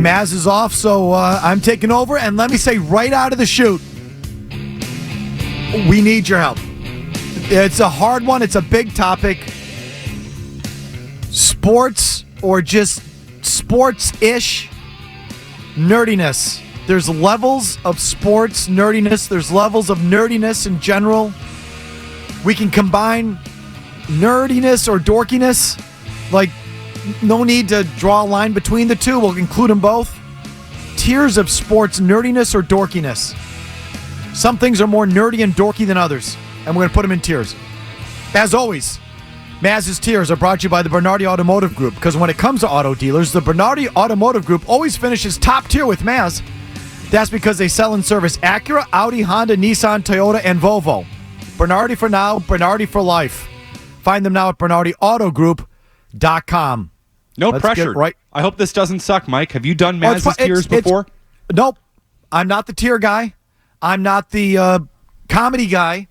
Maz is off, so I'm taking over. And let me say right out of the chute, we need your help. It's a hard one. It's a big topic. Sports or just sports-ish nerdiness. There's levels of sports nerdiness. There's levels of nerdiness in general. We can combine nerdiness or dorkiness. Like, no need to draw a line between the two. We'll include them both. Tiers of sports nerdiness or dorkiness. Some things are more nerdy and dorky than others, and we're going to put them in tiers. As always, Maz's tiers are brought to you by the Bernardi Automotive Group, because when it comes to auto dealers, the Bernardi Automotive Group always finishes top tier with Maz. That's because they sell and service Acura, Audi, Honda, Nissan, Toyota, and Volvo. Bernardi for now, Bernardi for life. Find them now at BernardiAutoGroup.com. No pressure. Right. I hope this doesn't suck, Mike. Have you done Maz's tiers before? Nope. I'm not the tier guy. I'm not the comedy guy.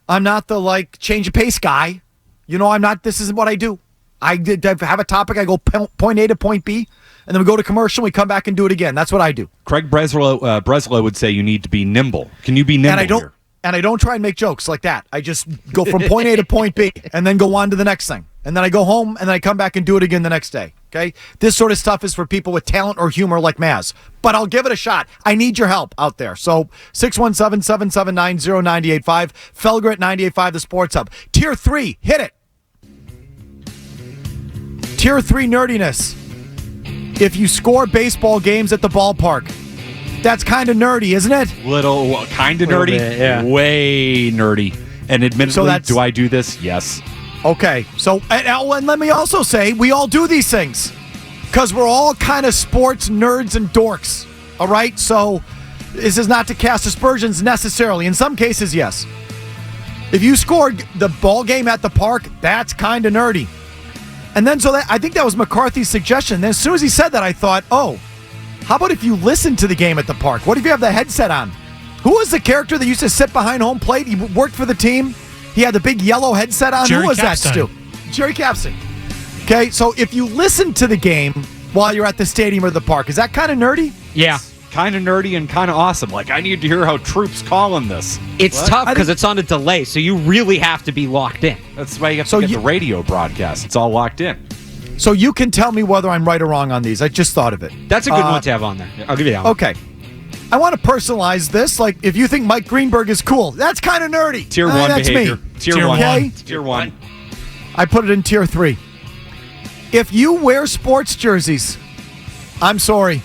I'm not the, change of pace guy. I'm not. This isn't what I do. I have a topic. I go point A to point B, and then we go to commercial. We come back and do it again. That's what I do. Craig Breslow would say you need to be nimble. Can you be nimble here? And I don't try and make jokes like that. I just go from point A to point B and then go on to the next thing. And then I go home and then I come back and do it again the next day. Okay? This sort of stuff is for people with talent or humor like Maz. But I'll give it a shot. I need your help out there. So 617-779-0985. Felger at 98.5 The Sports Hub. Tier 3, hit it. Tier 3 nerdiness. If you score baseball games at the ballpark. That's kind of nerdy, isn't it? Kind of nerdy? Bit, yeah. Way nerdy. And admittedly, do I do this? Yes. Okay. So, and let me also say, we all do these things. Because we're all kind of sports nerds and dorks. All right? So, this is not to cast aspersions necessarily. In some cases, yes. If you scored the ball game at the park, that's kind of nerdy. And then, I think that was McCarthy's suggestion. Then as soon as he said that, I thought, how about if you listen to the game at the park? What if you have the headset on? Who was the character that used to sit behind home plate? He worked for the team. He had the big yellow headset on. Jerry Who was Capstein. that, Stu? Jerry Capstein. Okay, so if you listen to the game while you're at the stadium or the park, is that kind of nerdy? Yeah. Kind of nerdy and kind of awesome. I need to hear how Troop's calling this. It's tough because it's on a delay, so you really have to be locked in. That's why you have to get the radio broadcast. It's all locked in. So you can tell me whether I'm right or wrong on these. I just thought of it. That's a good one to have on there. I'll give you that one. Okay. I want to personalize this. If you think Mike Greenberg is cool, that's kind of nerdy. Tier 1 that's behavior. Me. Tier 1. Okay? Tier 1. I put it in tier 3. If you wear sports jerseys, I'm sorry.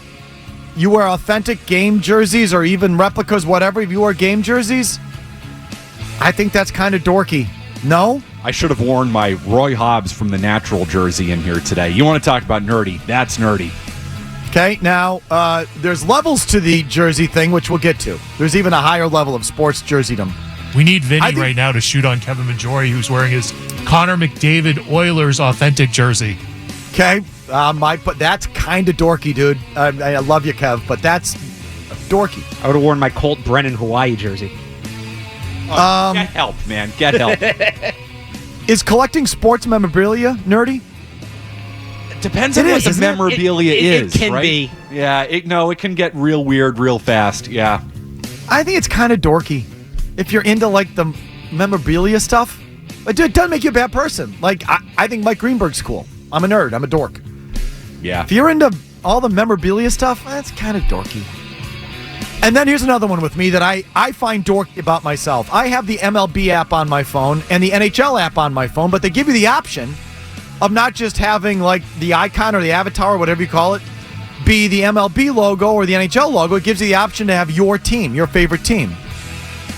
You wear authentic game jerseys or even replicas, whatever. If you wear game jerseys, I think that's kind of dorky. No? I should have worn my Roy Hobbs from the Natural jersey in here today. You want to talk about nerdy? That's nerdy. Okay, now, there's levels to the jersey thing, which we'll get to. There's even a higher level of sports jerseydom. We need Vinny right now to shoot on Kevin Majori, who's wearing his Connor McDavid Oilers authentic jersey. Okay, but that's kind of dorky, dude. I love you, Kev, but that's dorky. I would have worn my Colt Brennan Hawaii jersey. Get help, man. Get help. Is collecting sports memorabilia nerdy? It depends on what the memorabilia is, it can right? be. Yeah, it can get real weird real fast, yeah. I think it's kind of dorky. If you're into, the memorabilia stuff, it doesn't make you a bad person. I think Mike Greenberg's cool. I'm a nerd. I'm a dork. Yeah. If you're into all the memorabilia stuff, that's kind of dorky. And then here's another one with me that I find dorky about myself. I have the MLB app on my phone and the NHL app on my phone, but they give you the option of not just having the icon or the avatar or whatever you call it be the MLB logo or the NHL logo. It gives you the option to have your team, your favorite team.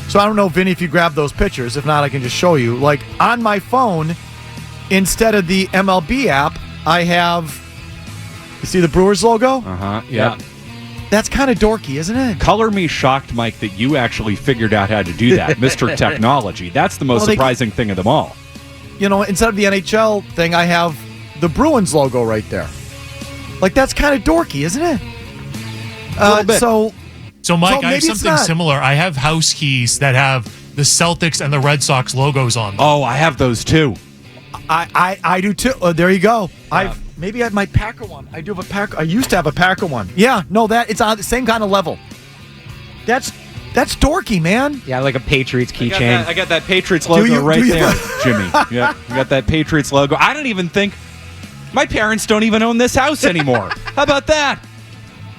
So I don't know, Vinny, if you grab those pictures. If not, I can just show you. On my phone, instead of the MLB app, I have, you see the Brewers logo? Uh-huh, yeah. That's kind of dorky, isn't it? Color me shocked, Mike, that you actually figured out how to do that. Mr. Technology. That's the most surprising thing of them all. Instead of the NHL thing, I have the Bruins logo right there. That's kind of dorky, isn't it? A little bit. So Mike, I have maybe something similar. I have house keys that have the Celtics and the Red Sox logos on them. Oh, I have those too. I do too. There you go. Yeah. Maybe I have my Packer one. I do have a Packer. I used to have a Packer one. Yeah, no, it's on the same kind of level. That's dorky, man. Yeah, like a Patriots keychain. I got that Patriots logo there, Jimmy. Yeah, you got that Patriots logo. I don't even think my parents don't even own this house anymore. How about that?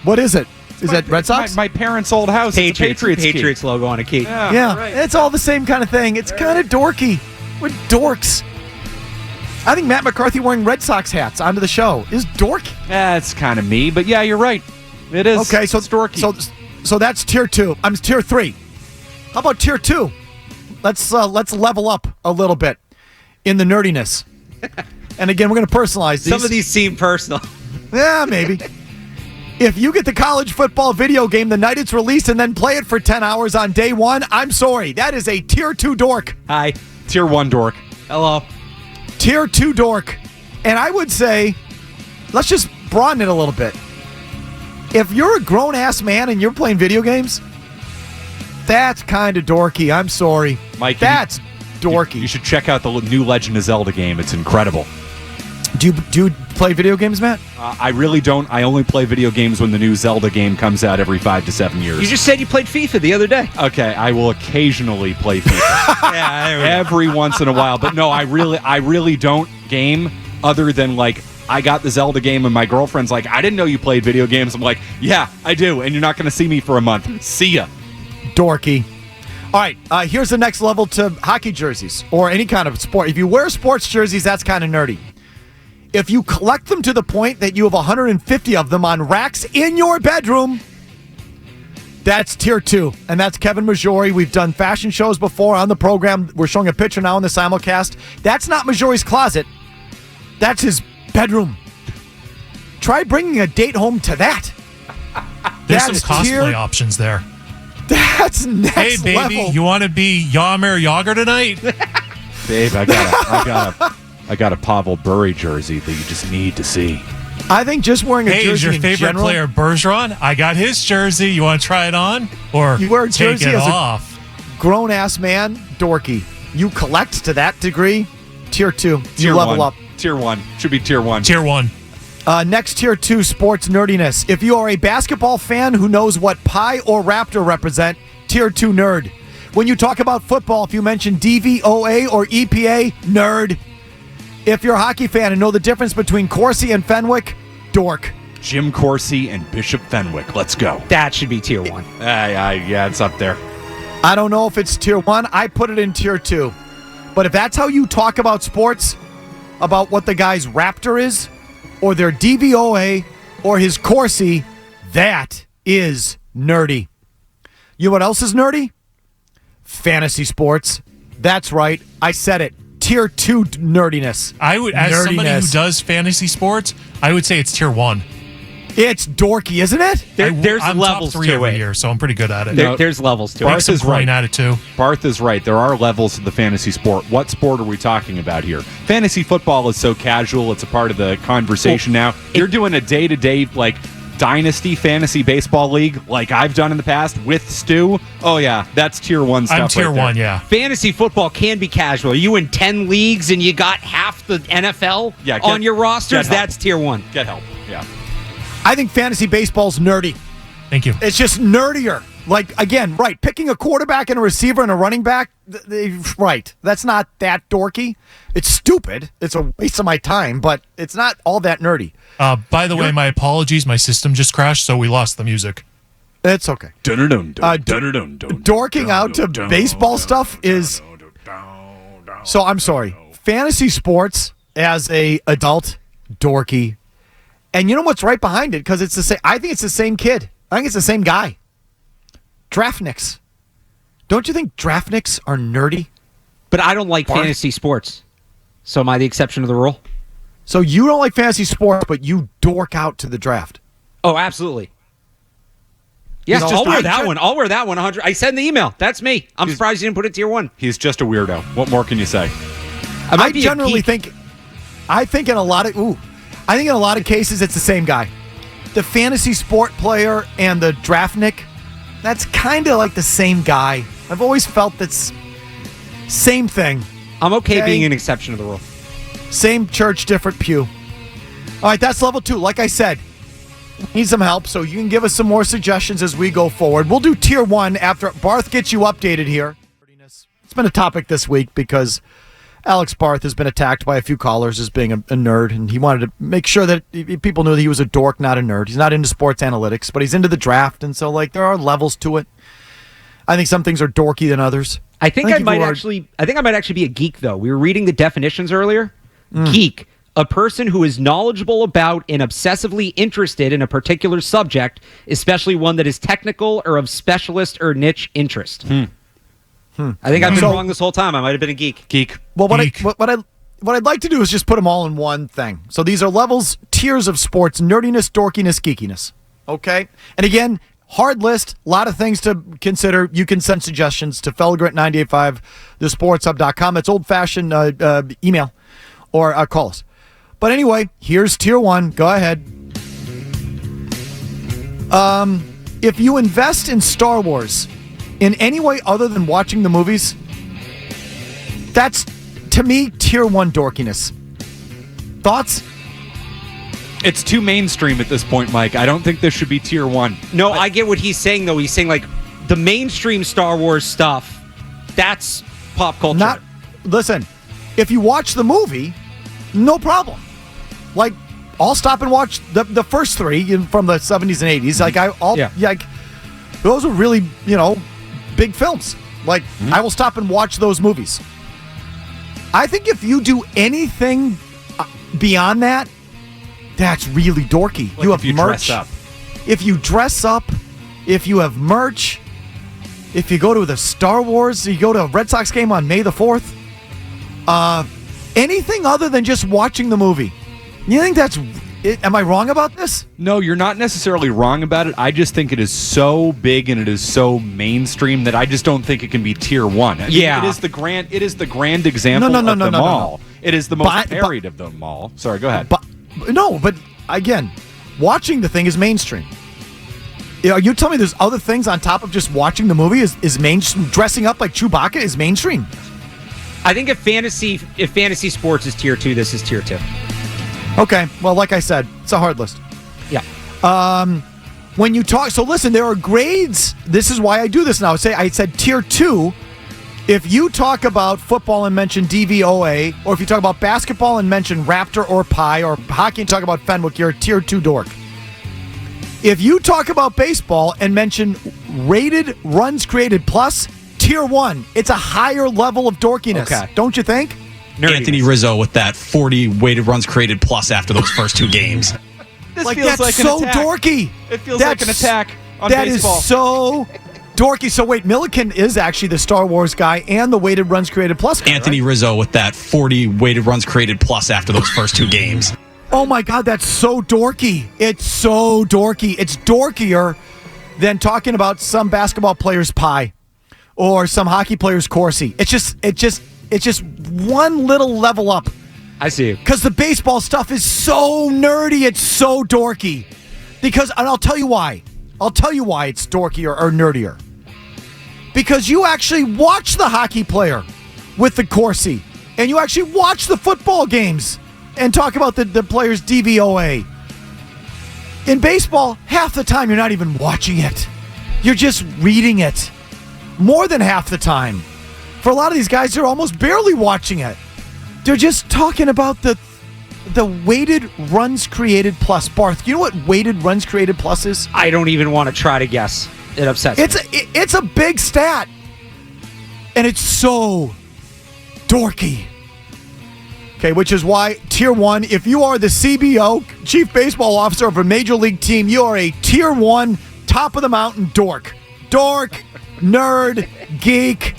What is it? Is that Red Sox? My parents' old house. Patriots key. logo on a key. Yeah, right. It's all the same kind of thing. It's kind of dorky. We're dorks. I think Matt McCarthy wearing Red Sox hats onto the show is dorky. That's kind of me, but yeah, you're right. It is. Okay, so it's dorky. So that's tier 2. I'm tier 3. How about tier 2? Let's level up a little bit in the nerdiness. And again, we're going to personalize these. Some of these seem personal. Yeah, maybe. If you get the college football video game the night it's released and then play it for 10 hours on day 1, I'm sorry. That is a tier 2 dork. Hi. Tier 1 dork. Hello. Tier 2 dork. And I would say, let's just broaden it a little bit. If you're a grown-ass man and you're playing video games, that's kind of dorky. I'm sorry. Mike, that's dorky. You should check out the new Legend of Zelda game. It's incredible. Do you play video games, Matt? I really don't. I only play video games when the new Zelda game comes out every 5 to 7 years. You just said you played FIFA the other day. Okay, I will occasionally play FIFA. Every once in a while. But no, I really don't game other than like I got the Zelda game and my girlfriend's like, I didn't know you played video games. I'm like, yeah, I do. And you're not going to see me for a month. See ya. Dorky. All right, here's the next level to hockey jerseys or any kind of sport. If you wear sports jerseys, that's kind of nerdy. If you collect them to the point that you have 150 of them on racks in your bedroom, that's tier 2. And that's Kevin Majori. We've done fashion shows before on the program. We're showing a picture now in the simulcast. That's not Majori's closet. That's his bedroom. Try bringing a date home to that. There's some cosplay options there. That's next Hey, baby, level. you want to be Yammer Yager tonight? Babe, I got a Pavel Bure jersey that you just need to see. I think just wearing a jersey is your in favorite general, player Bergeron? I got his jersey. You want to try it on? Or you wear a take jersey it as off? a grown-ass man, dorky. You collect to that degree, tier 2. Tier you level 1. up. Tier 1. Should be tier 1. Tier 1. Next tier 2, sports nerdiness. If you are a basketball fan who knows what Pi or Raptor represent, tier 2 nerd. When you talk about football, if you mention DVOA or EPA, nerd. If you're a hockey fan and know the difference between Corsi and Fenwick, dork. Jim Corsi and Bishop Fenwick. Let's go. That should be tier 1. Yeah, it's up there. I don't know if it's tier 1. I put it in tier 2. But if that's how you talk about sports, about what the guy's Raptor is, or their DVOA, or his Corsi, that is nerdy. You know what else is nerdy? Fantasy sports. That's right. I said it. Tier 2 nerdiness. I would, as somebody who does fantasy sports, I would say it's tier 1. It's dorky, isn't it? There's I'm levels top 3 to every it. year, so I'm pretty good at it. There's levels to it. Barth is right at it too. Barth is right. There are levels to the fantasy sport. What sport are we talking about here? Fantasy football is so casual. It's a part of the conversation now. You're doing a day-to-day, like, dynasty fantasy baseball league like I've done in the past with Stu. Oh, yeah. That's tier 1 stuff. I'm tier 1, yeah. Fantasy football can be casual. Are you in 10 leagues and you got half the NFL on your rosters? That's tier 1. Get help. Yeah. I think fantasy baseball's nerdy. Thank you. It's just nerdier. Like, again, right, picking a quarterback and a receiver and a running back, right, that's not that dorky. It's stupid. It's a waste of my time, but it's not all that nerdy. By the way, my apologies. My system just crashed, so we lost the music. It's okay. Dorking out to baseball stuff is... So, I'm sorry. Fantasy sports, as a adult, dorky. And you know what's right behind it? Because it's the same. I think it's the same kid. I think it's the same guy. Draftniks. Don't you think draftniks are nerdy? But I don't like fantasy sports. So am I the exception to the rule? So you don't like fantasy sports, but you dork out to the draft. Oh, absolutely. Yes, I'll wear that one. I'll wear that one 100. I said in the email. That's me. I'm surprised you didn't put it tier 1. He's just a weirdo. What more can you say? I generally think in a lot of cases it's the same guy. The fantasy sport player and the draftnik, that's kind of like the same guy. I've always felt that's same thing. I'm okay being an exception to the rule. Same church, different pew. All right, that's level 2. Like I said, need some help, so you can give us some more suggestions as we go forward. We'll do tier 1 after Barth gets you updated here. It's been a topic this week because Alex Barth has been attacked by a few callers as being a nerd, and he wanted to make sure that people knew that he was a dork, not a nerd. He's not into sports analytics, but he's into the draft, and so there are levels to it. I think some things are dorky than others. I think I might actually be a geek, though. We were reading the definitions earlier. Geek, a person who is knowledgeable about and obsessively interested in a particular subject, especially one that is technical or of specialist or niche interest. I think I've been wrong this whole time. I might have been a geek. Well, what I'd like to do is just put them all in one thing. So these are levels, tiers of sports: nerdiness, dorkiness, geekiness. Okay? And again, hard list, a lot of things to consider. You can send suggestions to Felger at 985thesportshub.com. It's old-fashioned email or call us. But anyway, here's tier 1. Go ahead. If you invest in Star Wars in any way other than watching the movies, that's, to me, tier 1 dorkiness. Thoughts? It's too mainstream at this point, Mike. I don't think this should be tier 1. No, I get what he's saying, though. He's saying, the mainstream Star Wars stuff, that's pop culture. Listen, if you watch the movie, no problem. I'll stop and watch the first 3 from the 70s and 80s. Those are really, big films. I will stop and watch those movies. I think if you do anything beyond that, that's really dorky. You have merch. Dress up. If you dress up, if you have merch, if you go to the Star Wars, you go to a Red Sox game on May the 4th, anything other than just watching the movie. You think that's... Am I wrong about this? No, you're not necessarily wrong about it. I just think it is so big and it is so mainstream that I just don't think it can be tier 1. It is the grand example of them all. It is the most varied of them all. Sorry, go ahead. But again, watching the thing is mainstream. Are you telling me there's other things on top of just watching the movie is mainstream? Dressing up like Chewbacca is mainstream? I think if fantasy sports is tier 2, this is tier 2. Okay, well, like I said, it's a hard list. Yeah. When you talk, so listen, there are grades. This is why I do this now. I said tier 2. If you talk about football and mention DVOA, or if you talk about basketball and mention Raptor or Pi, or hockey and talk about Fenwick, you're a tier 2 dork. If you talk about baseball and mention rated runs created plus, tier 1. It's a higher level of dorkiness. Okay. Don't you think? Nerdiness. Anthony Rizzo with that 40 weighted runs created plus after those first 2 games. This feels feels that's like so an attack. dorky. It feels like an attack on that baseball. That is so dorky. So wait, Milliken is actually the Star Wars guy and the weighted runs created plus guy, Anthony right? Rizzo with that 40 weighted runs created plus after those first 2 games. Oh my God, that's so dorky. It's so dorky. It's dorkier than talking about some basketball player's pie or some hockey player's Corsi. It's just one little level up. I see. Because the baseball stuff is so nerdy. It's so dorky. And I'll tell you why. I'll tell you why it's dorkier or nerdier. Because you actually watch the hockey player with the Corsi. And you actually watch the football games and talk about the player's DVOA. In baseball, half the time you're not even watching it. You're just reading it. More than half the time. For a lot of these guys, they're almost barely watching it. They're just talking about the weighted runs created plus. Barth, you know what weighted runs created plus is? I don't even want to try to guess. It upsets me. It's a big stat. And it's so dorky. Okay, which is why tier 1, if you are the CBO, Chief Baseball Officer of a major league team, you are a tier 1, top of the mountain dork. Dork, nerd, geek.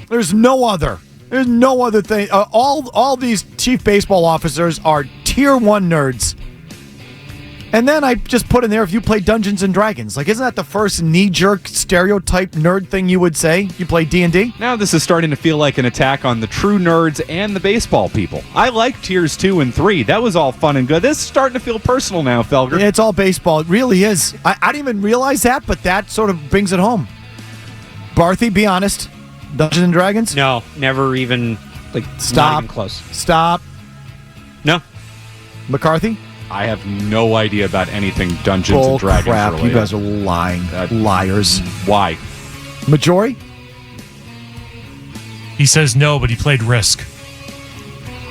There's no other thing. All these chief baseball officers are tier 1 nerds. And then I just put in there, if you play Dungeons and Dragons, isn't that the first knee-jerk stereotype nerd thing you would say? You play D&D? Now this is starting to feel like an attack on the true nerds and the baseball people. I like tiers 2 and 3. That was all fun and good. This is starting to feel personal now, Felger. It's all baseball. It really is. I didn't even realize that, but that sort of brings it home. Barthy, be honest. Dungeons and Dragons? No, never even, Stop. not even close. Stop. No. McCarthy? I have no idea about anything Dungeons Bull and Dragons crap. related. You guys are lying. Liars. Why? Majori? He says no, but he played Risk.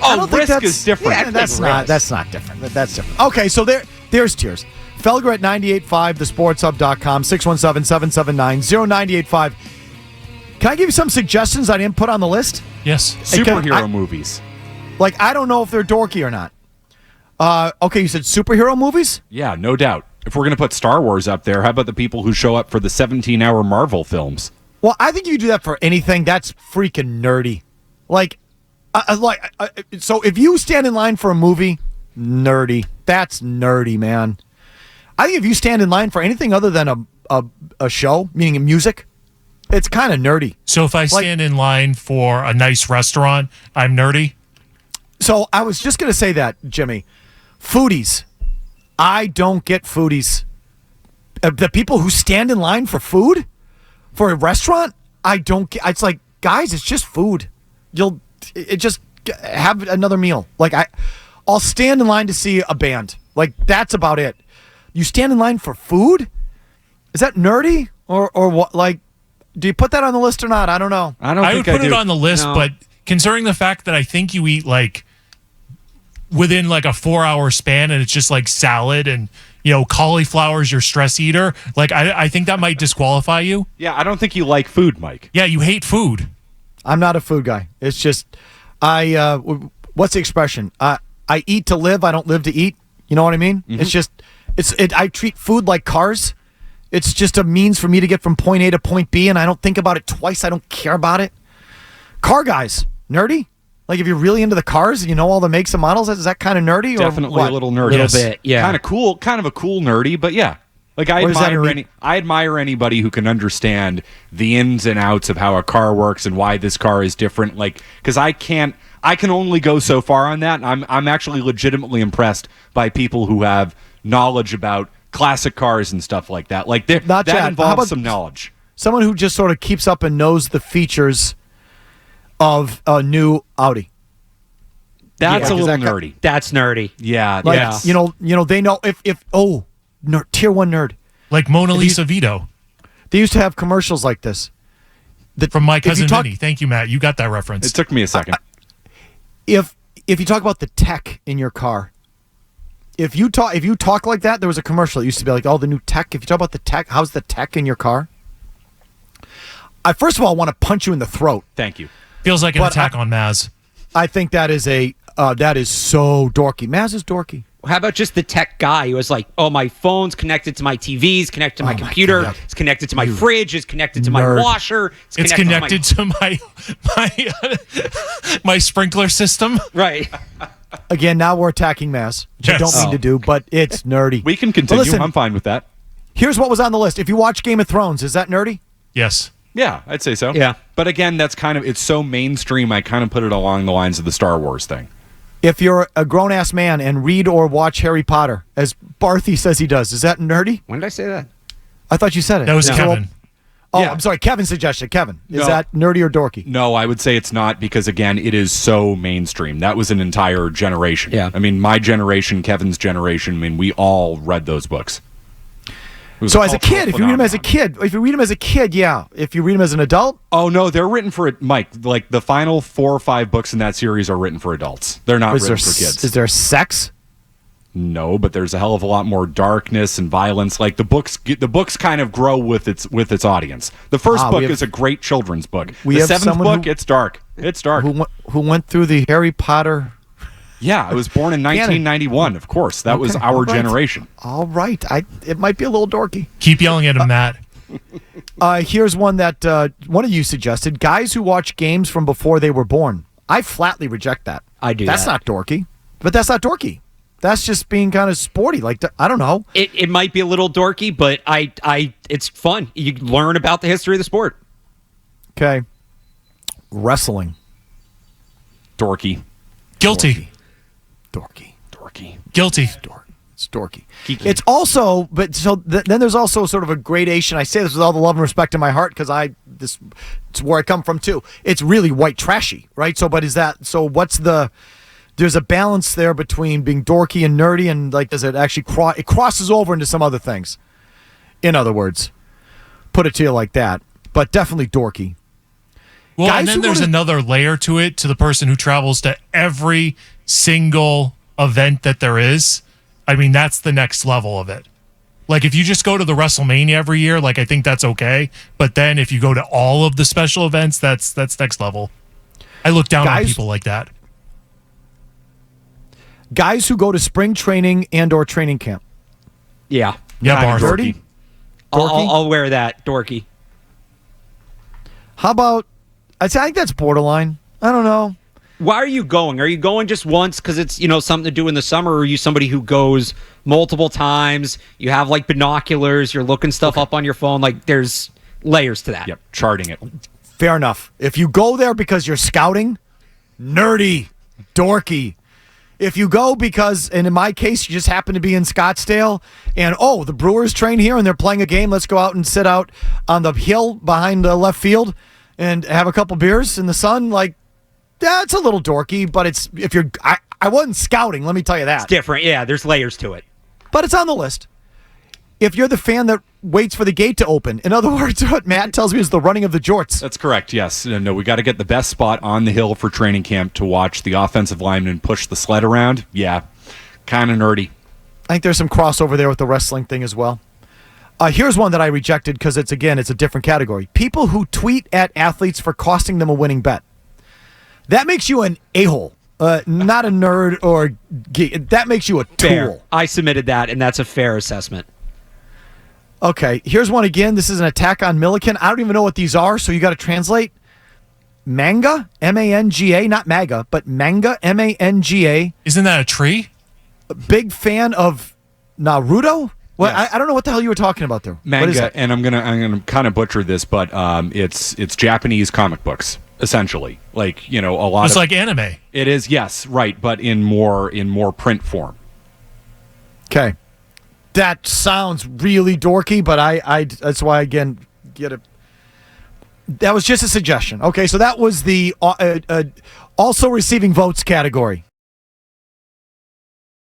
I don't think Risk is different. Yeah, that's not different. That's different. Okay, so there's tiers. Felger at 98.5, thesportshub.com, 617-779-0985. Can I give you some suggestions I didn't put on the list? Yes. Superhero movies. Like, I don't know if they're dorky or not. Okay, you said superhero movies? Yeah, no doubt. If we're going to put Star Wars up there, how about the people who show up for the 17-hour Marvel films? Well, I think you do that for anything. That's freaking nerdy. So if you stand in line for a movie, nerdy. That's nerdy, man. I think if you stand in line for anything other than a show, meaning music, it's kind of nerdy. So if I stand in line for a nice restaurant, I'm nerdy? So I was just going to say that, Jimmy. Foodies. I don't get foodies. The people who stand in line for food, for a restaurant, I don't get. It's like, guys, it's just food. Just have another meal. Like, I'll stand in line to see a band. Like, that's about it. You stand in line for food? Is that nerdy? Or what? Like, do you put that on the list or not? I don't know. I would put it on the list, but considering the fact that I think you eat like within like a 4-hour span and it's just like salad and cauliflower is your stress eater, like I think that might disqualify you. Yeah, I don't think you like food, Mike. Yeah, you hate food. I'm not a food guy. It's just what's the expression? I eat to live, I don't live to eat. You know what I mean? Mm-hmm. It's just I treat food like cars. It's just a means for me to get from point A to point B, and I don't think about it twice. I don't care about it. Car guys, nerdy? Like, if you're really into the cars and you know all the makes and models, is that kind of nerdy? Definitely or a little nerdy. A little bit, yeah. Kind of cool, kind of a cool nerdy, but yeah. Like, I admire anybody who can understand the ins and outs of how a car works and why this car is different. Like, because I can only go so far on that. And I'm actually legitimately impressed by people who have knowledge about classic cars and stuff like that. Like, that involves some knowledge. Someone who just sort of keeps up and knows the features of a new Audi. That's a little nerdy. That's nerdy. Yeah. Like, Yes. they know if tier 1 nerd. Like Mona Lisa Vito. They used to have commercials like this. From My Cousin Vinny. Thank you, Matt. You got that reference. It took me a second. If you talk about the tech in your car, if you talk like that, there was a commercial that used to be like, oh, the new tech. If you talk about the tech, how's the tech in your car? I first of all want to punch you in the throat. Thank you. Feels like an attack on Maz. I think that is so dorky. Maz is dorky. How about just the tech guy who was like, oh, my phone's connected to my TV, it's connected to my computer, God. It's connected to my fridge, it's connected to my Nerd. washer, It's connected to my sprinkler system. Right. Again, now we're attacking Maz, which I Yes. don't mean to do, but it's nerdy. We can continue. But listen, I'm fine with that. here's what was on the list. If you watch Game of Thrones, is that nerdy? Yes. Yeah, I'd say so. Yeah. But again, it's so mainstream, I kind of put it along the lines of the Star Wars thing. If you're a grown-ass man and read or watch Harry Potter, as Barthy says he does, is that nerdy? When did I say that? I thought you said it. That was No. Kevin. Oh, Yeah. I'm sorry. Kevin suggested. Kevin, is No. that nerdy or dorky? No, I would say it's not because, again, it is so mainstream. That was an entire generation. Yeah. I mean, my generation, Kevin's generation, I mean, we all read those books. It was So as a cultural kid, if you read them as a phenomenon. kid, yeah. If you read them as an adult, Oh, no, they're written for it, Mike. Like, the final 4 or 5 books in that series are written for adults. They're not written for kids. Is there sex? No, but there's a hell of a lot more darkness and violence. Like, the books kind of grow with its audience. The first book is a great children's book. We The have 7th someone book, it's dark. It's dark. Who went through the Harry Potter? Yeah, I was born in 1991, of course. That was Okay, our all right. generation. All right. It might be a little dorky. Keep yelling at him, Matt. Here's one that one of you suggested. Guys who watch games from before they were born. I flatly reject that. I do That's that. not dorky. But that's not dorky. That's just being kind of sporty. Like, I don't know. It might be a little dorky, but it's fun. You learn about the history of the sport. Okay. Wrestling. Dorky. Guilty. Dorky. Guilty. It's dorky. It's also, but so then there's also sort of a gradation. I say this with all the love and respect in my heart because it's where I come from too. It's really white trashy, right? So, but is that so? What's the there's a balance there between being dorky and nerdy, and like, does it actually it crosses over into some other things? In other words, put it to you like that. But definitely dorky. Well, Guys and then who there's go to- another layer to it, to the person who travels to every single event that there is. I mean, that's the next level of it. Like, if you just go to the WrestleMania every year, like, I think that's okay. But then if you go to all of the special events, that's next level. I look down on people like that. Guys who go to spring training and or training camp. Yeah. Yeah, Kinda Barth. Dirty? Dorky? I'll wear that. Dorky. How about, I think that's borderline. I don't know. Why are you going? Are you going just once because it's, something to do in the summer, or are you somebody who goes multiple times? You have like binoculars, you're looking stuff up on your phone. Like, there's layers to that. Yep, charting it. Fair enough. If you go there because you're scouting, nerdy, dorky. If you go because, and in my case, you just happen to be in Scottsdale, and the Brewers train here and they're playing a game, let's go out and sit out on the hill behind the left field and have a couple beers in the sun, like, yeah, it's a little dorky, but it's, if you're, I wasn't scouting, let me tell you that. It's different. Yeah, there's layers to it. But it's on the list. If you're the fan that waits for the gate to open, in other words, what Matt tells me is the running of the jorts. That's correct, yes. No, we got to get the best spot on the hill for training camp to watch the offensive linemen push the sled around. Yeah, kind of nerdy. I think there's some crossover there with the wrestling thing as well. Here's one that I rejected because it's a different category. People who tweet at athletes for costing them a winning bet. That makes you an a-hole, not a nerd or geek. That makes you a tool. Fair. I submitted that, and that's a fair assessment. Okay, here's one again. This is an attack on Milliken. I don't even know what these are, so you got to translate. Manga, M-A-N-G-A, not MAGA, but manga, M-A-N-G-A. Isn't that a tree? Big fan of Naruto? Well, Yes. I don't know what the hell you were talking about there. What is Manga, that? and I'm gonna kind of butcher this, but it's Japanese comic books essentially. Like, a lot It's of like anime. it is, yes, right, but in more print form. Okay. That sounds really dorky, but I that's why, again, that was just a suggestion. Okay, so that was the also receiving votes category.